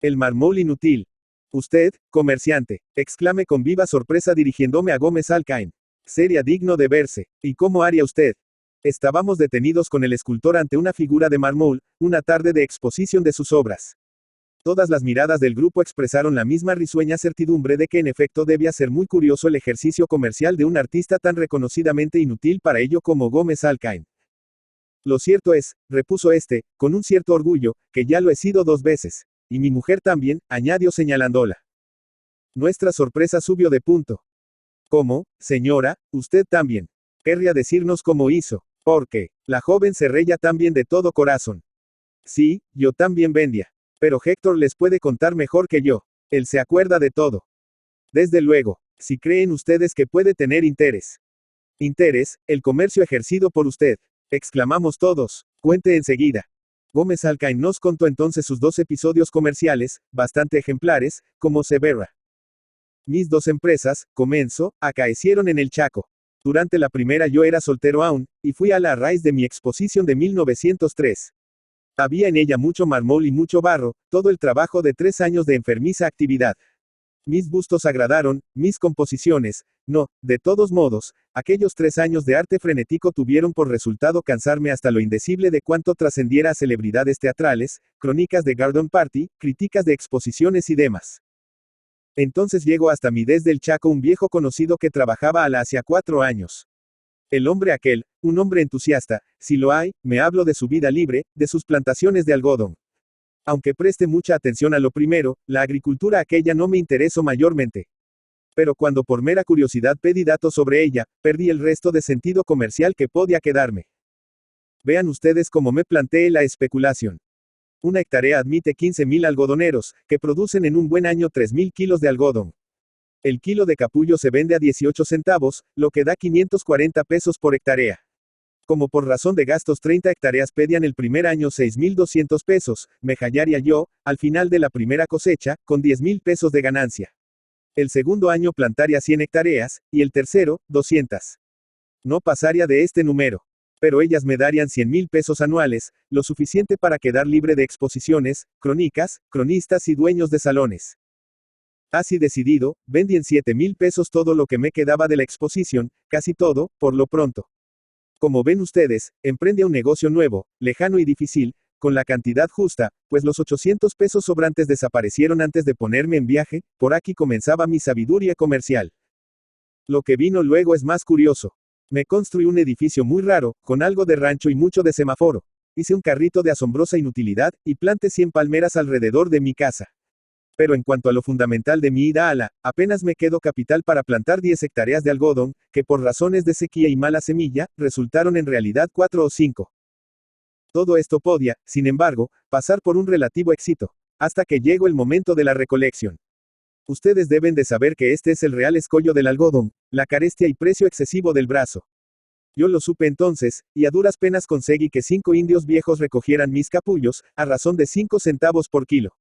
El mármol inútil. Usted, comerciante, exclamé con viva sorpresa dirigiéndome a Gómez Alcaín. Sería digno de verse. ¿Y cómo haría usted? Estábamos detenidos con el escultor ante una figura de mármol, una tarde de exposición de sus obras. Todas las miradas del grupo expresaron la misma risueña certidumbre de que en efecto debía ser muy curioso el ejercicio comercial de un artista tan reconocidamente inútil para ello como Gómez Alcaín. Lo cierto es, repuso este, con un cierto orgullo, que ya lo he sido 2 veces. Y mi mujer también, añadió señalándola. Nuestra sorpresa subió de punto. ¿Cómo, señora, usted también? Querría decirnos cómo hizo, porque, la joven se reía también de todo corazón. Sí, yo también vendía. Pero Héctor les puede contar mejor que yo. Él se acuerda de todo. Desde luego, si creen ustedes que puede tener interés. Interés, el comercio ejercido por usted. Exclamamos todos. Cuente enseguida. Gómez Alcaín nos contó entonces sus 2 episodios comerciales, bastante ejemplares, como se verá. Mis 2 empresas, comenzó, acaecieron en el Chaco. Durante la primera yo era soltero aún, y fui a la raíz de mi exposición de 1903. Había en ella mucho mármol y mucho barro, todo el trabajo de 3 años de enfermiza actividad. Mis bustos agradaron, mis composiciones, no, de todos modos, aquellos 3 años de arte frenético tuvieron por resultado cansarme hasta lo indecible de cuanto trascendiera a celebridades teatrales, crónicas de garden party, críticas de exposiciones y demás. Entonces llegó hasta mí desde el Chaco un viejo conocido que trabajaba hacía 4 años. El hombre aquel, un hombre entusiasta, si lo hay, me hablo de su vida libre, de sus plantaciones de algodón. Aunque preste mucha atención a lo primero, la agricultura aquella no me interesó mayormente. Pero cuando por mera curiosidad pedí datos sobre ella, perdí el resto de sentido comercial que podía quedarme. Vean ustedes cómo me planteé la especulación. Una hectárea admite 15.000 algodoneros, que producen en un buen año 3.000 kilos de algodón. El kilo de capullo se vende a 18 centavos, lo que da 540 pesos por hectárea. Como por razón de gastos 30 hectáreas pedían el primer año 6.200 pesos, me hallaría yo, al final de la primera cosecha, con 10.000 pesos de ganancia. El segundo año plantaría 100 hectáreas, y el tercero, 200. No pasaría de este número. Pero ellas me darían 100.000 pesos anuales, lo suficiente para quedar libre de exposiciones, crónicas, cronistas y dueños de salones. Así decidido, vendí en 7.000 pesos todo lo que me quedaba de la exposición, casi todo, por lo pronto. Como ven ustedes, emprendí un negocio nuevo, lejano y difícil, con la cantidad justa, pues los 800 pesos sobrantes desaparecieron antes de ponerme en viaje, por aquí comenzaba mi sabiduría comercial. Lo que vino luego es más curioso. Me construí un edificio muy raro, con algo de rancho y mucho de semáforo. Hice un carrito de asombrosa inutilidad, y planté 100 palmeras alrededor de mi casa. Pero en cuanto a lo fundamental de mi ida apenas me quedó capital para plantar 10 hectáreas de algodón, que por razones de sequía y mala semilla, resultaron en realidad 4 o 5. Todo esto podía, sin embargo, pasar por un relativo éxito, hasta que llegó el momento de la recolección. Ustedes deben de saber que este es el real escollo del algodón, la carestia y precio excesivo del brazo. Yo lo supe entonces, y a duras penas conseguí que 5 indios viejos recogieran mis capullos, a razón de 5 centavos por kilo.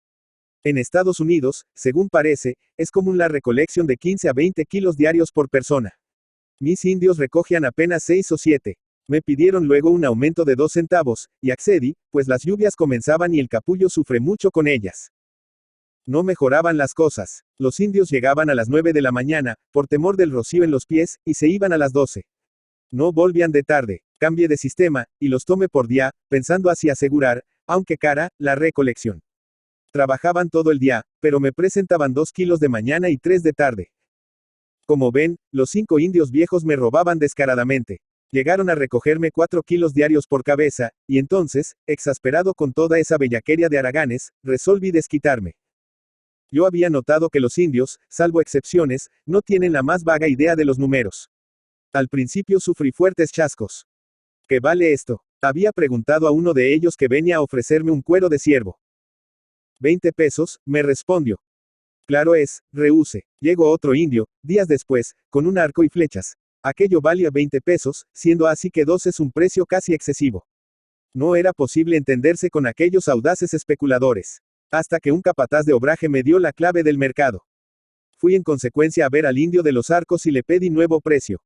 En Estados Unidos, según parece, es común la recolección de 15 a 20 kilos diarios por persona. Mis indios recogían apenas 6 o 7. Me pidieron luego un aumento de 2 centavos, y accedí, pues las lluvias comenzaban y el capullo sufre mucho con ellas. No mejoraban las cosas. Los indios llegaban a las 9 de la mañana, por temor del rocío en los pies, y se iban a las 12. No volvían de tarde. Cambié de sistema, y los tomé por día, pensando así asegurar, aunque cara, la recolección. Trabajaban todo el día, pero me presentaban 2 kilos de mañana y 3 de tarde. Como ven, los 5 indios viejos me robaban descaradamente. Llegaron a recogerme 4 kilos diarios por cabeza, y entonces, exasperado con toda esa bellaquería de haraganes, resolví desquitarme. Yo había notado que los indios, salvo excepciones, no tienen la más vaga idea de los números. Al principio sufrí fuertes chascos. ¿Qué vale esto? Había preguntado a uno de ellos que venía a ofrecerme un cuero de ciervo. 20 pesos, me respondió. Claro es, rehusé. Llegó otro indio, días después, con un arco y flechas. Aquello valía 20 pesos, siendo así que 2 es un precio casi excesivo. No era posible entenderse con aquellos audaces especuladores. Hasta que un capataz de obraje me dio la clave del mercado. Fui en consecuencia a ver al indio de los arcos y le pedí nuevo precio.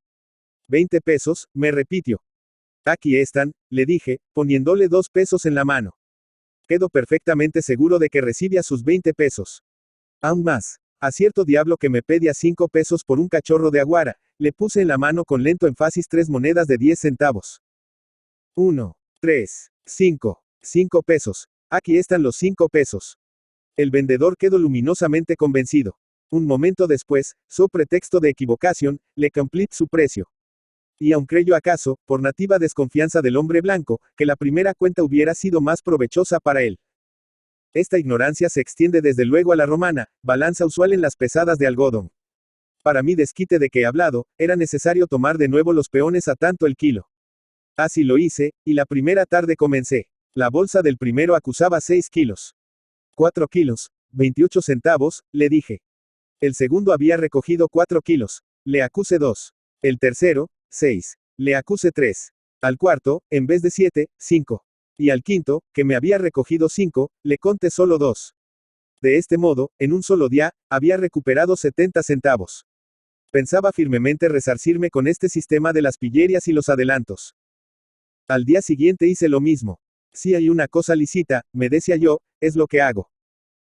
20 pesos, me repitió. Aquí están, le dije, poniéndole 2 pesos en la mano. Quedo perfectamente seguro de que recibía sus 20 pesos. Aún más. A cierto diablo que me pedía 5 pesos por un cachorro de aguara, le puse en la mano con lento énfasis 3 monedas de 10 centavos. 1, 3, 5, 5 pesos. Aquí están los 5 pesos. El vendedor quedó luminosamente convencido. Un momento después, so pretexto de equivocación, le cumplí su precio. Y aun creyó acaso, por nativa desconfianza del hombre blanco, que la primera cuenta hubiera sido más provechosa para él. Esta ignorancia se extiende desde luego a la romana, balanza usual en las pesadas de algodón. Para mi desquite de que he hablado, era necesario tomar de nuevo los peones a tanto el kilo. Así lo hice, y la primera tarde comencé. La bolsa del primero acusaba 6 kilos. 4 kilos, 28 centavos, le dije. El segundo había recogido 4 kilos. Le acuse 2. El tercero, 6. Le acuse 3. Al cuarto, en vez de 7, 5. Y al quinto, que me había recogido 5, le conté solo 2. De este modo, en un solo día, había recuperado 70 centavos. Pensaba firmemente resarcirme con este sistema de las pillerias y los adelantos. Al día siguiente hice lo mismo. Si hay una cosa lícita, me decía yo, es lo que hago.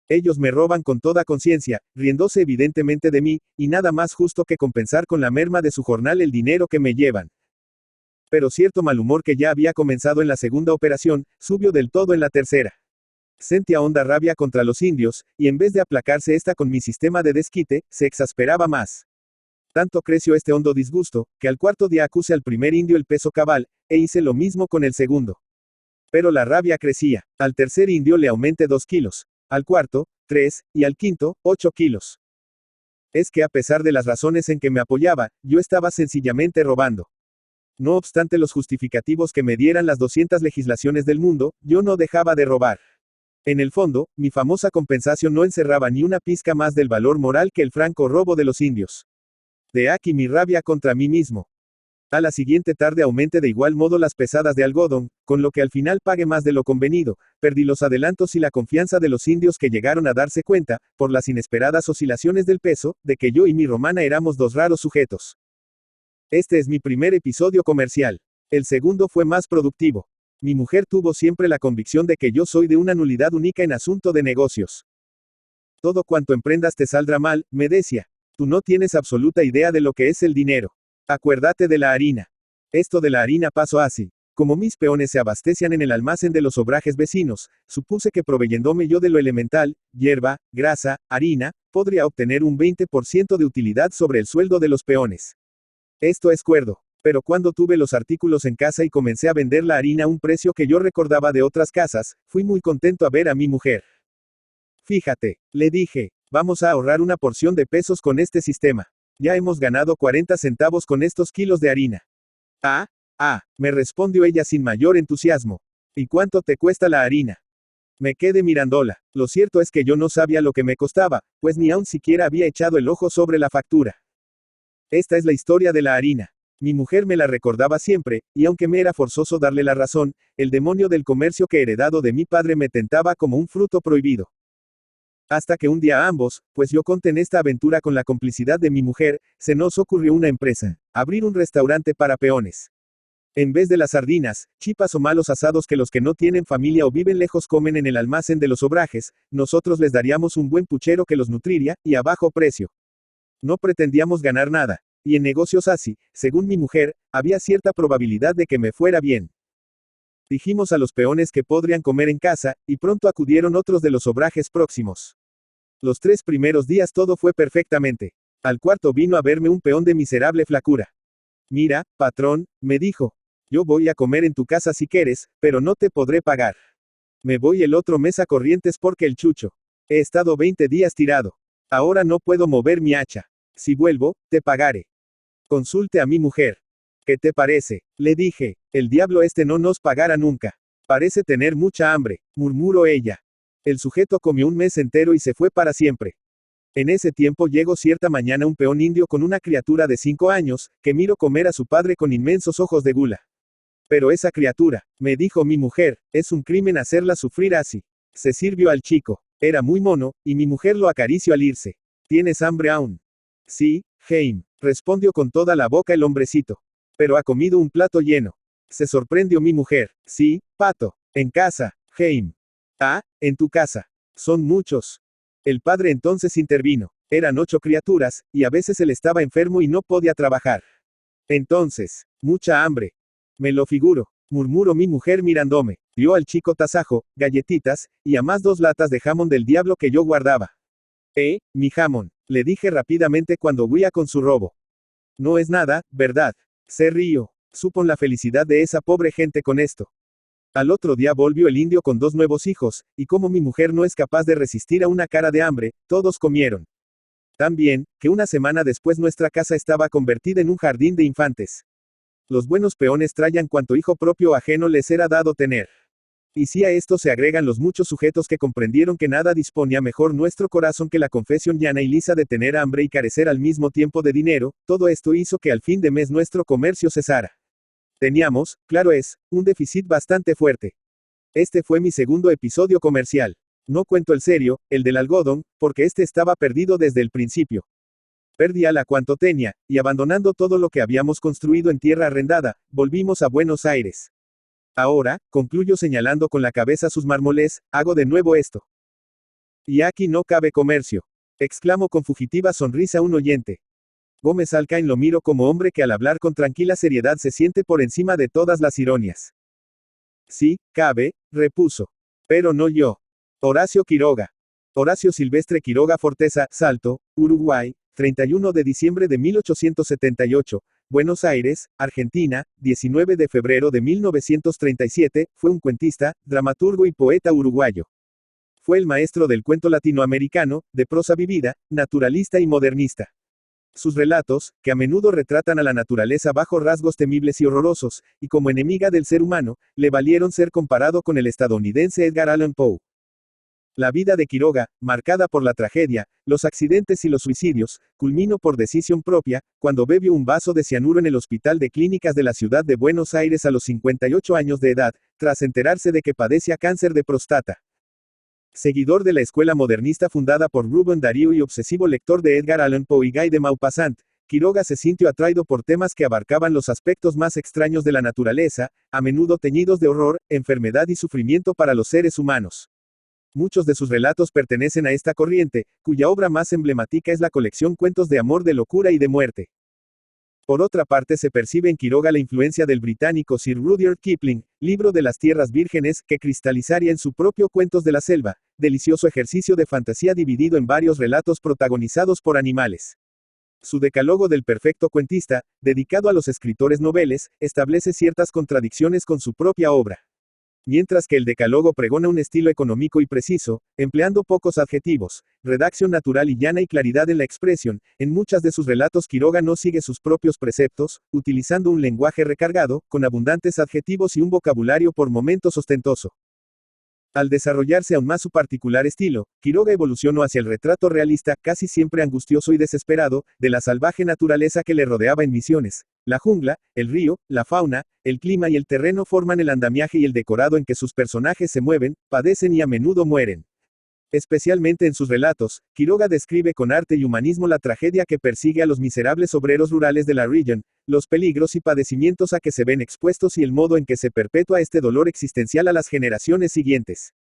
Ellos me roban con toda conciencia, riéndose evidentemente de mí, y nada más justo que compensar con la merma de su jornal el dinero que me llevan. Pero cierto mal humor que ya había comenzado en la segunda operación, subió del todo en la tercera. Sentía honda rabia contra los indios, y en vez de aplacarse esta con mi sistema de desquite, se exasperaba más. Tanto creció este hondo disgusto, que al cuarto día acuse al primer indio el peso cabal, e hice lo mismo con el segundo. Pero la rabia crecía. Al tercer indio le aumenté 2 kilos. Al cuarto, 3, y al quinto, 8 kilos. Es que a pesar de las razones en que me apoyaba, yo estaba sencillamente robando. No obstante los justificativos que me dieran las 200 legislaciones del mundo, yo no dejaba de robar. En el fondo, mi famosa compensación no encerraba ni una pizca más del valor moral que el franco robo de los indios. De aquí mi rabia contra mí mismo. A la siguiente tarde aumenté de igual modo las pesadas de algodón, con lo que al final pagué más de lo convenido, perdí los adelantos y la confianza de los indios que llegaron a darse cuenta, por las inesperadas oscilaciones del peso, de que yo y mi romana éramos dos raros sujetos. Este es mi primer episodio comercial. El segundo fue más productivo. Mi mujer tuvo siempre la convicción de que yo soy de una nulidad única en asunto de negocios. Todo cuanto emprendas te saldrá mal, me decía. Tú no tienes absoluta idea de lo que es el dinero. Acuérdate de la harina. Esto de la harina pasó así. Como mis peones se abastecían en el almacén de los obrajes vecinos, supuse que proveyéndome yo de lo elemental, hierba, grasa, harina, podría obtener un 20% de utilidad sobre el sueldo de los peones. Esto es cuerdo. Pero cuando tuve los artículos en casa y comencé a vender la harina a un precio que yo recordaba de otras casas, fui muy contento a ver a mi mujer. Fíjate, le dije, vamos a ahorrar una porción de pesos con este sistema. Ya hemos ganado 40 centavos con estos kilos de harina. Me respondió ella sin mayor entusiasmo. ¿Y cuánto te cuesta la harina? Me quedé mirándola. Lo cierto es que yo no sabía lo que me costaba, pues ni aun siquiera había echado el ojo sobre la factura. Esta es la historia de la harina. Mi mujer me la recordaba siempre, y aunque me era forzoso darle la razón, el demonio del comercio que heredado de mi padre me tentaba como un fruto prohibido. Hasta que un día a ambos, pues yo conté en esta aventura con la complicidad de mi mujer, se nos ocurrió una empresa: abrir un restaurante para peones. En vez de las sardinas, chipas o malos asados que los que no tienen familia o viven lejos comen en el almacén de los obrajes, nosotros les daríamos un buen puchero que los nutriría, y a bajo precio. No pretendíamos ganar nada, y en negocios así, según mi mujer, había cierta probabilidad de que me fuera bien. Dijimos a los peones que podrían comer en casa, y pronto acudieron otros de los obrajes próximos. Los 3 primeros días todo fue perfectamente. Al cuarto vino a verme un peón de miserable flacura. Mira, patrón, me dijo, yo voy a comer en tu casa si quieres, pero no te podré pagar. Me voy el otro mes a Corrientes porque el chucho. He estado 20 días tirado. Ahora no puedo mover mi hacha. Si vuelvo, te pagaré. Consulte a mi mujer. ¿Qué te parece? Le dije, el diablo este no nos pagará nunca. Parece tener mucha hambre, murmuró ella. El sujeto comió un mes entero y se fue para siempre. En ese tiempo llegó cierta mañana un peón indio con una criatura de 5 años, que miró comer a su padre con inmensos ojos de gula. Pero esa criatura, me dijo mi mujer, es un crimen hacerla sufrir así. Se sirvió al chico. Era muy mono, y mi mujer lo acarició al irse. ¿Tienes hambre aún? Sí, Jaime, respondió con toda la boca el hombrecito. Pero ha comido un plato lleno. Se sorprendió mi mujer. Sí, pato. En casa, Jaime. Ah, en tu casa. Son muchos. El padre entonces intervino. Eran 8 criaturas, y a veces él estaba enfermo y no podía trabajar. Entonces, mucha hambre. Me lo figuro, murmuró mi mujer mirándome. Dio al chico tasajo, galletitas, y a más 2 latas de jamón del diablo que yo guardaba. Mi jamón, le dije rápidamente cuando huía con su robo. No es nada, ¿verdad? Se rió. Supon la felicidad de esa pobre gente con esto. Al otro día volvió el indio con 2 nuevos hijos, y como mi mujer no es capaz de resistir a una cara de hambre, todos comieron. También, que una semana después nuestra casa estaba convertida en un jardín de infantes. Los buenos peones traían cuanto hijo propio o ajeno les era dado tener. Y si a esto se agregan los muchos sujetos que comprendieron que nada disponía mejor nuestro corazón que la confesión llana y lisa de tener hambre y carecer al mismo tiempo de dinero, todo esto hizo que al fin de mes nuestro comercio cesara. Teníamos, claro es, un déficit bastante fuerte. Este fue mi segundo episodio comercial. No cuento el serio, el del algodón, porque este estaba perdido desde el principio. Perdí a la cuanto tenía, y abandonando todo lo que habíamos construido en tierra arrendada, volvimos a Buenos Aires. Ahora, concluyo señalando con la cabeza sus mármoles, hago de nuevo esto. Y aquí no cabe comercio. Exclamo con fugitiva sonrisa a un oyente. Gómez Alcaín lo miro como hombre que al hablar con tranquila seriedad se siente por encima de todas las ironias. Sí, cabe, repuso. Pero no yo. Horacio Quiroga. Horacio Silvestre Quiroga Forteza, Salto, Uruguay, 31 de diciembre de 1878, Buenos Aires, Argentina, 19 de febrero de 1937, fue un cuentista, dramaturgo y poeta uruguayo. Fue el maestro del cuento latinoamericano, de prosa vivida, naturalista y modernista. Sus relatos, que a menudo retratan a la naturaleza bajo rasgos temibles y horrorosos, y como enemiga del ser humano, le valieron ser comparado con el estadounidense Edgar Allan Poe. La vida de Quiroga, marcada por la tragedia, los accidentes y los suicidios, culminó por decisión propia, cuando bebió un vaso de cianuro en el Hospital de Clínicas de la ciudad de Buenos Aires a los 58 años de edad, tras enterarse de que padecía cáncer de próstata. Seguidor de la escuela modernista fundada por Rubén Darío y obsesivo lector de Edgar Allan Poe y Guy de Maupassant, Quiroga se sintió atraído por temas que abarcaban los aspectos más extraños de la naturaleza, a menudo teñidos de horror, enfermedad y sufrimiento para los seres humanos. Muchos de sus relatos pertenecen a esta corriente, cuya obra más emblemática es la colección Cuentos de amor, de locura y de muerte. Por otra parte, se percibe en Quiroga la influencia del británico Sir Rudyard Kipling, Libro de las Tierras Vírgenes, que cristalizaría en su propio Cuentos de la Selva, delicioso ejercicio de fantasía dividido en varios relatos protagonizados por animales. Su Decálogo del perfecto cuentista, dedicado a los escritores noveles, establece ciertas contradicciones con su propia obra. Mientras que el Decálogo pregona un estilo económico y preciso, empleando pocos adjetivos, redacción natural y llana y claridad en la expresión, en muchas de sus relatos Quiroga no sigue sus propios preceptos, utilizando un lenguaje recargado, con abundantes adjetivos y un vocabulario por momentos ostentoso. Al desarrollarse aún más su particular estilo, Quiroga evolucionó hacia el retrato realista, casi siempre angustioso y desesperado, de la salvaje naturaleza que le rodeaba en Misiones. La jungla, el río, la fauna, el clima y el terreno forman el andamiaje y el decorado en que sus personajes se mueven, padecen y a menudo mueren. Especialmente en sus relatos, Quiroga describe con arte y humanismo la tragedia que persigue a los miserables obreros rurales de la región, los peligros y padecimientos a que se ven expuestos y el modo en que se perpetúa este dolor existencial a las generaciones siguientes.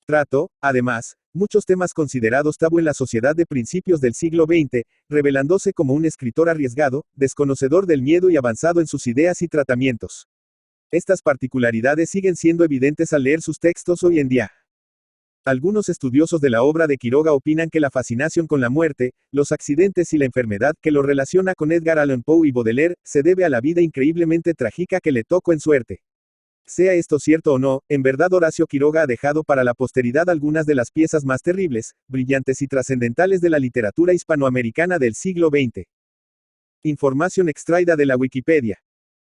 Trató, además, muchos temas considerados tabú en la sociedad de principios del siglo XX, revelándose como un escritor arriesgado, desconocedor del miedo y avanzado en sus ideas y tratamientos. Estas particularidades siguen siendo evidentes al leer sus textos hoy en día. Algunos estudiosos de la obra de Quiroga opinan que la fascinación con la muerte, los accidentes y la enfermedad que lo relaciona con Edgar Allan Poe y Baudelaire, se debe a la vida increíblemente trágica que le tocó en suerte. Sea esto cierto o no, en verdad Horacio Quiroga ha dejado para la posteridad algunas de las piezas más terribles, brillantes y trascendentales de la literatura hispanoamericana del siglo XX. Información extraída de la Wikipedia.